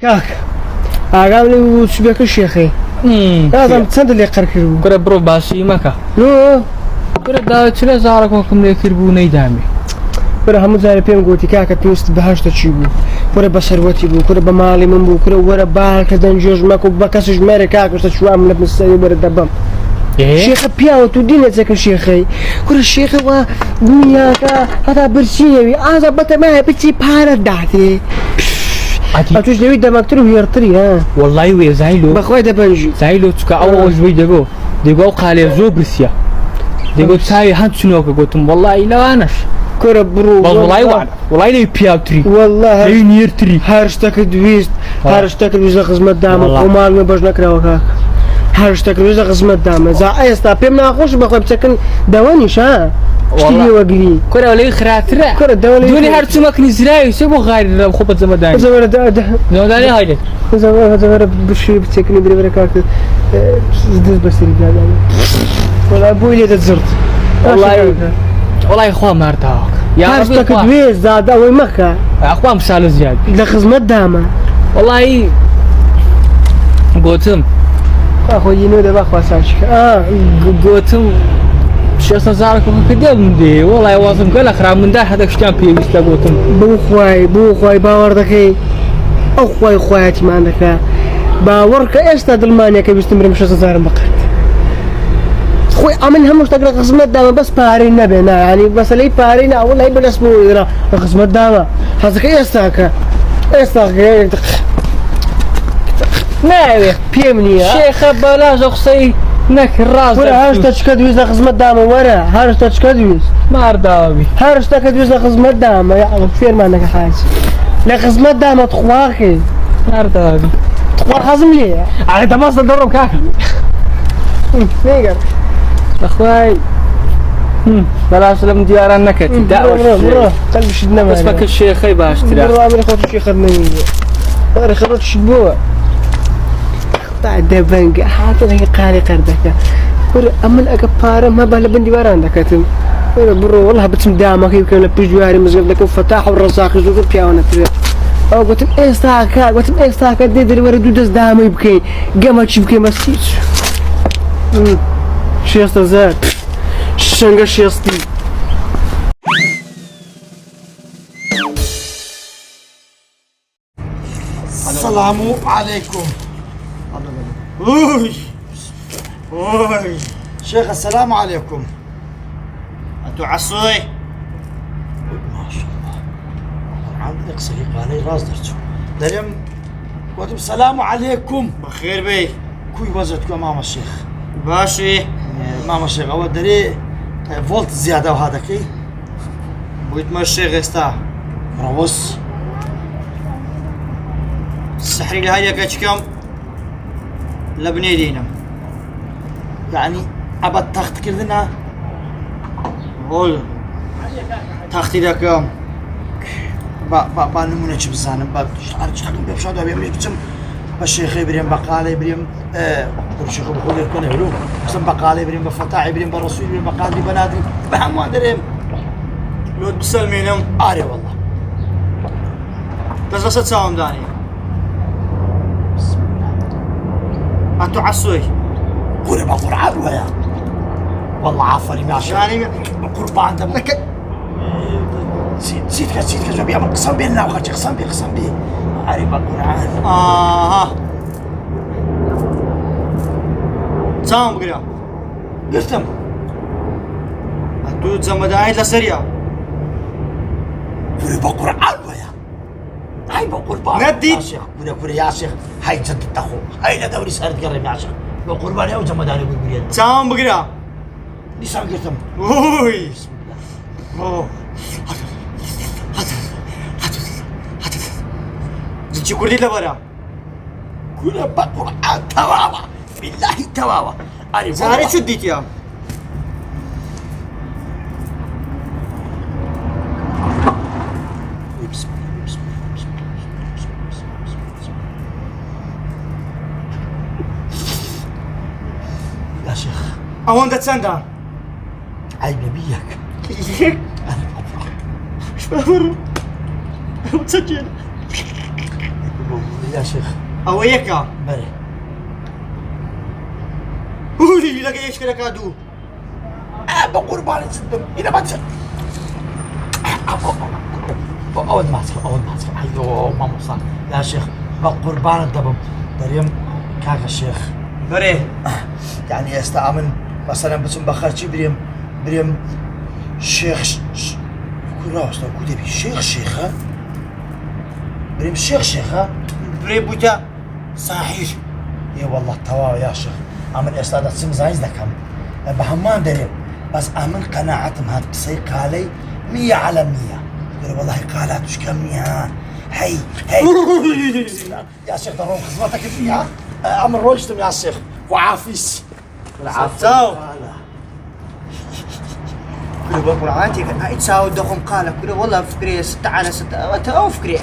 كاك أقابل وش بيك الشيخي لازم تصدق لي قركربو كره برو باشي مكا لو كره داوت شلا زارك وكم لي كربو نيدامي كره هم زاري بيم قوتي كاك توست بهاش تشيبو كره بسروتي بو كره بمالي من بو كره ورا بالك دنجوج ماكو بكاسج ماري كاك وشو من السيد ورا دبم شيخ بياو تدين زك الشيخي كل الشيخ ودنياك هذا برشيوي هذا بتما بتي باراداتي أتوش لوي دمكتر ويرتري ها والله ويزايلو بخوي دبنجي زايلو تكا أول زوي دقو قال زو برسيا دقو تساوي هانت شنوك قلتم والله لا أناش كره برو والله وعد والله لي بياو تري والله لي نيرتري هارشتك دويست هارشتك دويست خدمت دامك ومال ما باش نكره وكاك هارشتك دويست خدمت دامك زا أيستا بيم ناخوش بخوي بتسكن دوانيش ها اشتري وقلي كره ولا خراتره كره دوني هارتو ماكني زراي سيبو غير خوبة زمداني زمداني هايدك زمداني بشي بتسكني بري بركاك زدت بس رجال ولا أبوي لي تزرت والله إخوان ما ارتاحك يا هارشتك دويست زاد أوي مكة أخوان مسالو زياد لخدمت دامك والله قلتم أخوي ينود بأخوة ساشك قلتم شخص زارك وكدم دي والله واصم كل أخرى من ده هذاك شكان بيست قلتم بوخواي باوردكي أخوي خواتي ما عندك باورك استاد المانيا كي بيستمر مش زار بقت خوي عمل هم مشتاق لخدمة دامة بس بارين نبينا يعني بس لي بارين والله يبغى اسمه إذا خدمة دامة هذاك استاك ناوي بيمني شيخ بلاش أخصي نك الراس ورا هاشتاج كدويز خدمة دامة ورا هاشتاج كدويز ما أرداوي هاشتاج كدويز خدمة دامة يا فين ما عندك حاجة لا خدمة دامة تخواخي ما أرداوي تخوا حزم ليه على تماس الضرب كاكا نيجر أخوي بلاش لم ديار النكت دعوة قلب شدنا ما اسمك الشيخ باش ترى مرة عمري خوت الشيخ خدني مرة خرجت شبوع بعد بنك حاطط هي قاري قردك ور أما الأكبار ما بلا بندي وران دكتم ور برو والله بتسم دامك يمكن لبيج جواري مزقف لك وفتاح والرزاق يزوق بياونا ترى أو قلت إستاكا ديد الورد ودز دام يبكي قامت يبكي مسيت شيخ زاد شنقة شيختي السلام عليكم. اوي شيخ السلام عليكم. انتو عصوي ما شاء الله عندك صديق علي راس درتو دريم وتم السلام عليكم بخير بي كوي وزتكم ماما الشيخ باشي ماما الشيخ اول دري فولت زياده وهذا كي بغيت ما الشيخ استا مروس السحري لهاي كاتشكم لبني دينم يعني أبى تخت كذنا قول تختي ذاكم با نمونة بزانم با شغل بيفشاد أبي أمريكا كم الشيخ إبراهيم بقالة إبراهيم الشيخ بقول لك أنا هلو بس بقالة إبراهيم بفتاة إبراهيم برسول إبراهيم بقالة بنادي بهم ما أدريم لود بسلمينهم آري والله بس تساوم داني أنتو عصوي قولي بقرآن ويا والله عفري ما عشاني قربان دمك زيد كذا بيا قسم بالله وخرج قسم بي عارف القرآن تمام قرا قلتم أنتو زمداني لسريع قولي بقرآن ويا هاي بقربان نديت قولي يا شيخ هاي جد تخو هاي لدوري صارت قرب يا شيخ بقربان يا وجمداني قولي تمام بقرا لسان قلتم اوي بسم الله زنجي كردي لبرا كل بقرآن تواوا بالله تواوا زاري شو ديت يا يا شيخ أهون تتسندى عيب نبيك ايش بفر متسجل يا شيخ اويك بله هولي لقى ايش كذا كادو بقربان صدق الى ما تصير اول ماسك ايوه ما مصاب يا شيخ بقربان الدبم دريم كاك الشيخ بري يعني استعمل مثلا بسم بخرجي بريم شيخ كل راس لو كده شيخ ها بريم شيخ ها بري بوتا صحيح اي والله توا يا شيخ عمل استاذ سم زايز دكم بهمان دريم بس امن قناعتهم هاد تصير كالي 100 على 100 يقول والله قالت وش كم يا هي يا شيخ ضروري خدمتك فيها امر روجتم يا شيخ وعافيس العافية كل بقول عاتي كان تساوي دخم قالك كل والله فكري 6 على 6 او فكري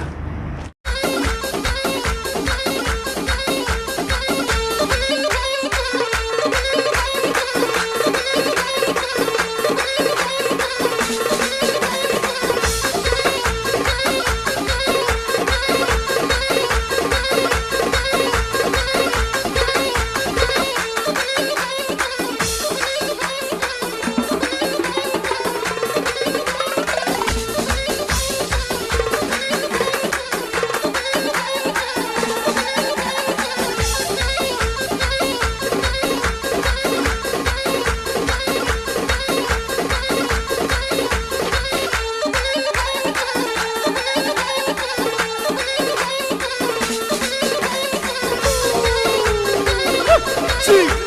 See